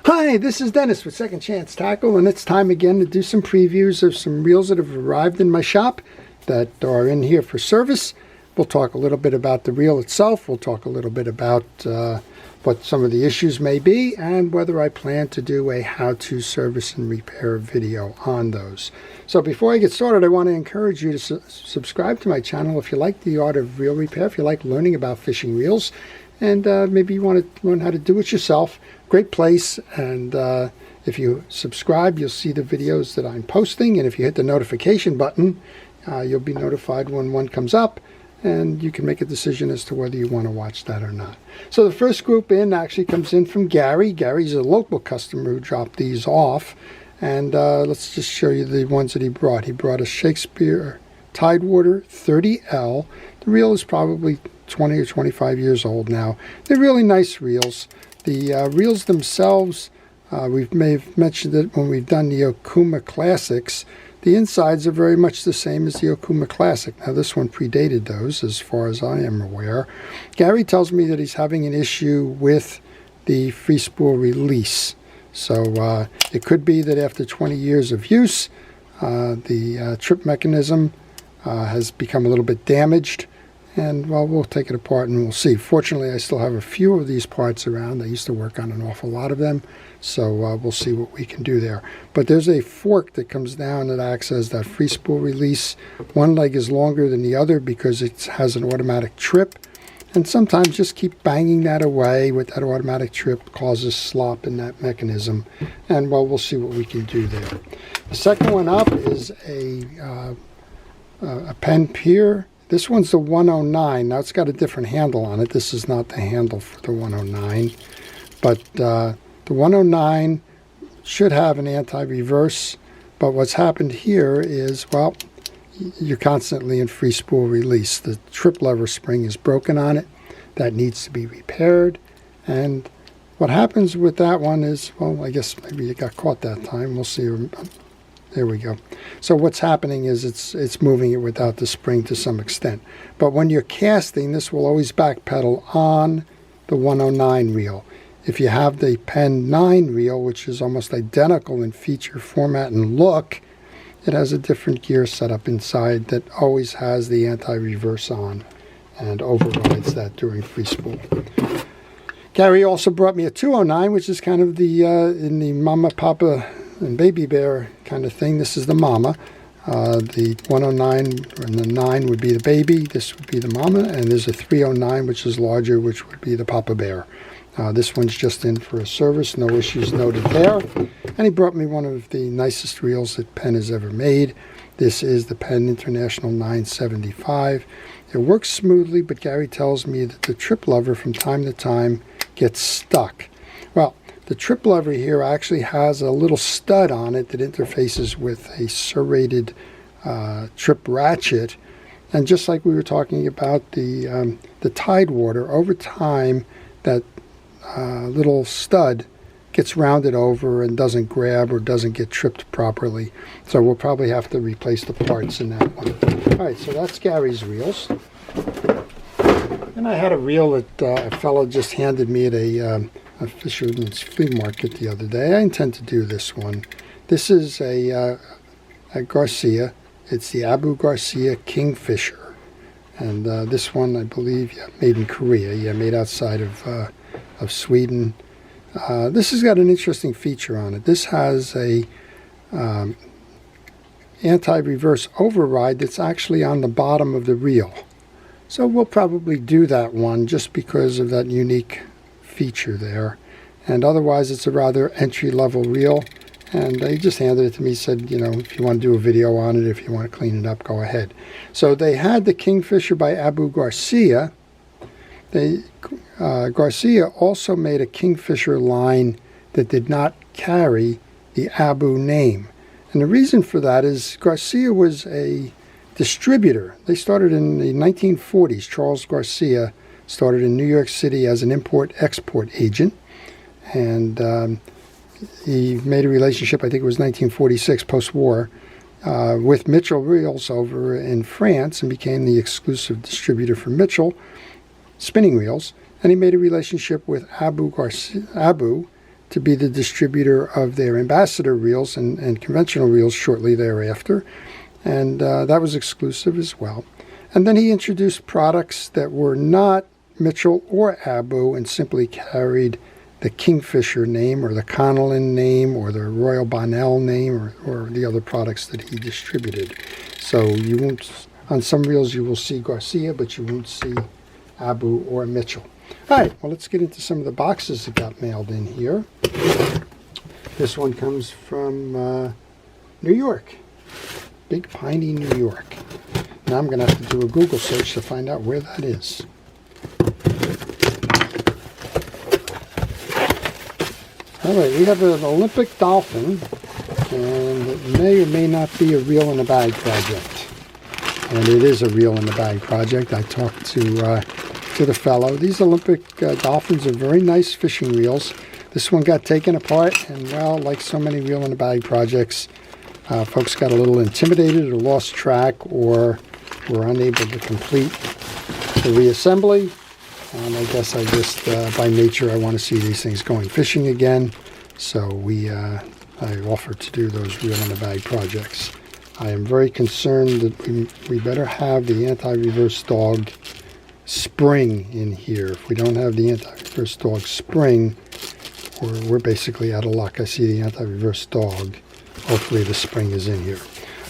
Hi, this is Dennis with Second Chance Tackle, and it's time again to do some previews of some reels that have arrived in my shop that are in here for service. We'll talk a little bit about the reel itself. We'll talk a little bit about what some of the issues may be and whether I plan to do a how-to service and repair video on those. So before I get started, I want to encourage you to subscribe to my channel if you like the art of reel repair, if you like learning about fishing reels, and maybe you want to learn how to do it yourself. Great place, and if you subscribe, you'll see the videos that I'm posting, and if you hit the notification button, you'll be notified when one comes up, and you can make a decision as to whether you want to watch that or not. So the first group in actually comes in from Gary. Gary's a local customer who dropped these off, and let's just show you the ones that he brought. He brought a Shakespeare Tidewater 30L. The reel is probably 20 or 25 years old now. They're really nice reels. The reels themselves, we may have mentioned it when we've done the Okuma Classics. The insides are very much the same as the Okuma Classic. Now this one predated those as far as I am aware. Gary tells me that he's having an issue with the free spool release. So it could be that after 20 years of use, the trip mechanism has become a little bit damaged. And, well, we'll take it apart and we'll see. Fortunately, I still have a few of these parts around. I used to work on an awful lot of them, so we'll see what we can do there. But there's a fork that comes down that acts as that free spool release. One leg is longer than the other because it has an automatic trip. And sometimes just keep banging that away with that automatic trip causes slop in that mechanism. And, well, we'll see what we can do there. The second one up is a Penn Pier. This one's the 109. Now it's got a different handle on it. This is not the handle for the 109. But the 109 should have an anti-reverse. But what's happened here is, well, you're constantly in free spool release. The trip lever spring is broken on it. That needs to be repaired. And what happens with that one is, well, I guess maybe it got caught that time. We'll see. There we go. So what's happening is it's moving it without the spring to some extent. But when you're casting, this will always backpedal on the 109 reel. If you have the Penn 9 reel, which is almost identical in feature, format, and look, it has a different gear setup inside that always has the anti-reverse on and overrides that during free spool. Gary also brought me a 209, which is kind of the in the Mama, Papa, and Baby Bear kind of thing. This is the mama. The 109 and the 9 would be the baby. This would be the mama. And there's a 309, which is larger, which would be the Papa Bear. This one's just in for a service. No issues noted there. And he brought me one of the nicest reels that Penn has ever made. This is the Penn International 975. It works smoothly, but Gary tells me that the trip lever from time to time gets stuck. Well, the trip lever here actually has a little stud on it that interfaces with a serrated trip ratchet. And just like we were talking about the Tidewater, over time that little stud gets rounded over and doesn't grab or doesn't get tripped properly. So we'll probably have to replace the parts in that one. All right, so that's Gary's reels. And I had a reel that a fellow just handed me at a fisherman's flea market the other day. I intend to do this one. This is a Garcia. It's the Abu Garcia Kingfisher. And this one, I believe, made in Korea. Made outside of Sweden. This has got an interesting feature on it. This has a anti-reverse override that's actually on the bottom of the reel. So we'll probably do that one just because of that unique feature there. And otherwise it's a rather entry-level reel, and he just handed it to me. He said, you know, if you want to do a video on it, if you want to clean it up, go ahead. So they had the Kingfisher by Abu Garcia. Garcia also made a Kingfisher line that did not carry the Abu name, and the reason for that is Garcia was a distributor. They started in the 1940s. Charles Garcia started in New York City as an import-export agent, and he made a relationship, I think it was 1946, post-war, with Mitchell Reels over in France, and became the exclusive distributor for Mitchell spinning reels. And he made a relationship with Abu to be the distributor of their Ambassador reels and conventional reels shortly thereafter. And that was exclusive as well. And then he introduced products that were not Mitchell or Abu and simply carried the Kingfisher name or the Connellan name or the Royal Bonnell name or the other products that he distributed. So you won't, on some reels you will see Garcia, but you won't see Abu or Mitchell. All right, well, let's get into some of the boxes that got mailed in here. This one comes from New York, Big Piney, New York. Now I'm going to have to do a Google search to find out where that is. All right, we have an Olympic dolphin, and it may or may not be a reel in a bag project. And it is a reel in a bag project. I talked to the fellow. These Olympic dolphins are very nice fishing reels. This one got taken apart, and well, like so many reel in a bag projects, folks got a little intimidated or lost track or were unable to complete the reassembly. And I guess I just, by nature, I want to see these things going fishing again. So I offered to do those reel in a bag projects. I am very concerned that we better have the anti-reverse dog spring in here. If we don't have the anti-reverse dog spring, we're basically out of luck. I see the anti-reverse dog. Hopefully the spring is in here.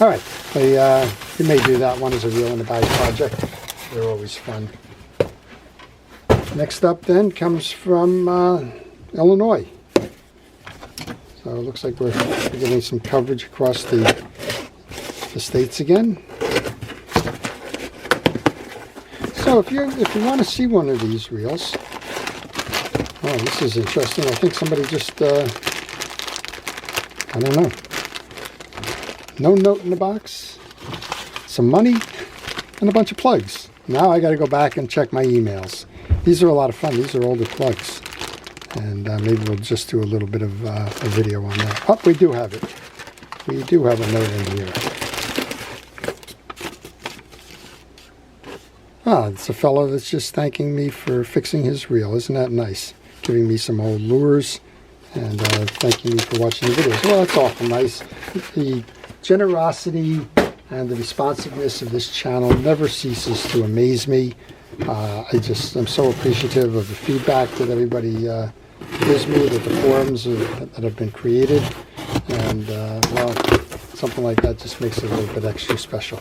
All right, we may do that one as a reel in a bag project. They're always fun. Next up then comes from Illinois. So it looks like we're getting some coverage across the states again. So if you want to see one of these reels, oh, this is interesting. I think somebody just, I don't know. No note in the box, some money, and a bunch of plugs. Now I got to go back and check my emails. These are a lot of fun. These are older plugs. And maybe we'll just do a little bit of a video on that. Oh, we do have it. We do have a note in here. Ah, it's a fellow that's just thanking me for fixing his reel. Isn't that nice? Giving me some old lures and thanking me for watching the videos. Well, that's awful nice. The generosity and the responsiveness of this channel never ceases to amaze me. I'm so appreciative of the feedback that everybody gives me, that the forums that have been created, and well, something like that just makes it a little bit extra special.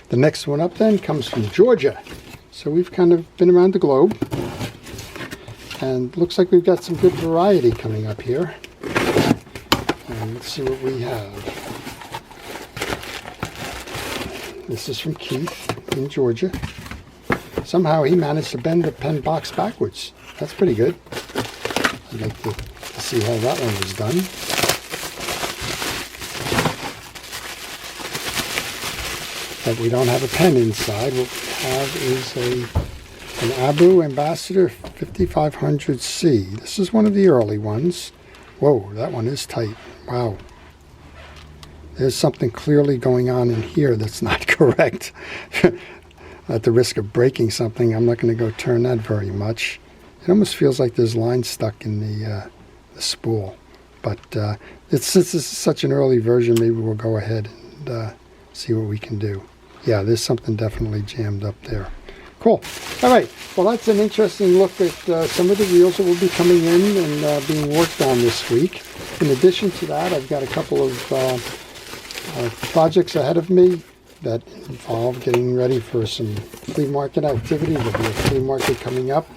The next one up then comes from Georgia. So we've kind of been around the globe, and looks like we've got some good variety coming up here. And let's see what we have. This is from Keith in Georgia. Somehow he managed to bend the pen box backwards. That's pretty good. I'd like to see how that one was done. But we don't have a pen inside. What we have is an Abu Ambassador 5500C. This is one of the early ones. Whoa, that one is tight. Wow. There's something clearly going on in here that's not correct. At the risk of breaking something, I'm not going to go turn that very much. It almost feels like there's lines stuck in the spool. But since this is such an early version, maybe we'll go ahead and see what we can do. Yeah, there's something definitely jammed up there. Cool. All right. Well, that's an interesting look at some of the reels that will be coming in and being worked on this week. In addition to that, I've got a couple of projects ahead of me that involve getting ready for some flea market activity. There'll be a flea market coming up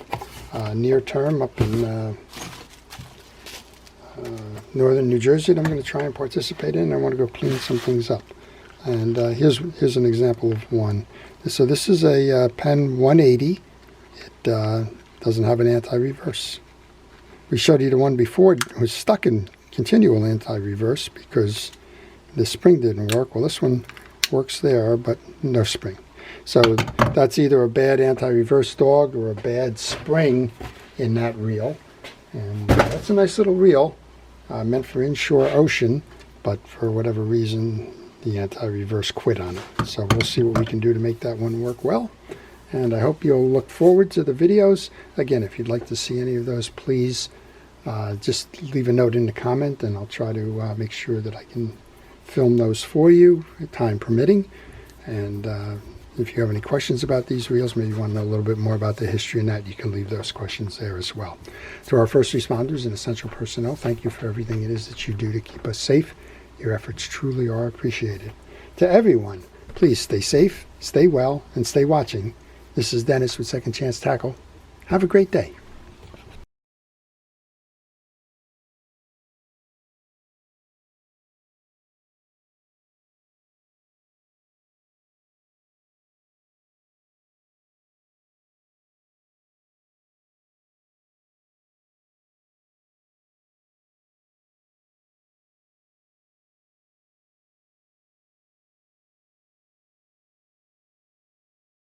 near term up in northern New Jersey that I'm going to try and participate in. I want to go clean some things up. And here's an example of one. So this is a Pen 180. It doesn't have an anti-reverse. We showed you the one before. It was stuck in continual anti-reverse because the spring didn't work. Well, this one works there, but no spring. So that's either a bad anti-reverse dog or a bad spring in that reel. And that's a nice little reel meant for inshore ocean, but for whatever reason the anti-reverse quit on it. So we'll see what we can do to make that one work well. And I hope you'll look forward to the videos. Again, if you'd like to see any of those, please just leave a note in the comment, and I'll try to make sure that I can film those for you, time permitting. And if you have any questions about these reels, maybe you want to know a little bit more about the history and that, you can leave those questions there as well. To our first responders and essential personnel, thank you for everything it is that you do to keep us safe. Your efforts truly are appreciated. To everyone, please stay safe, stay well, and stay watching. This is Dennis with Second Chance Tackle. Have a great day.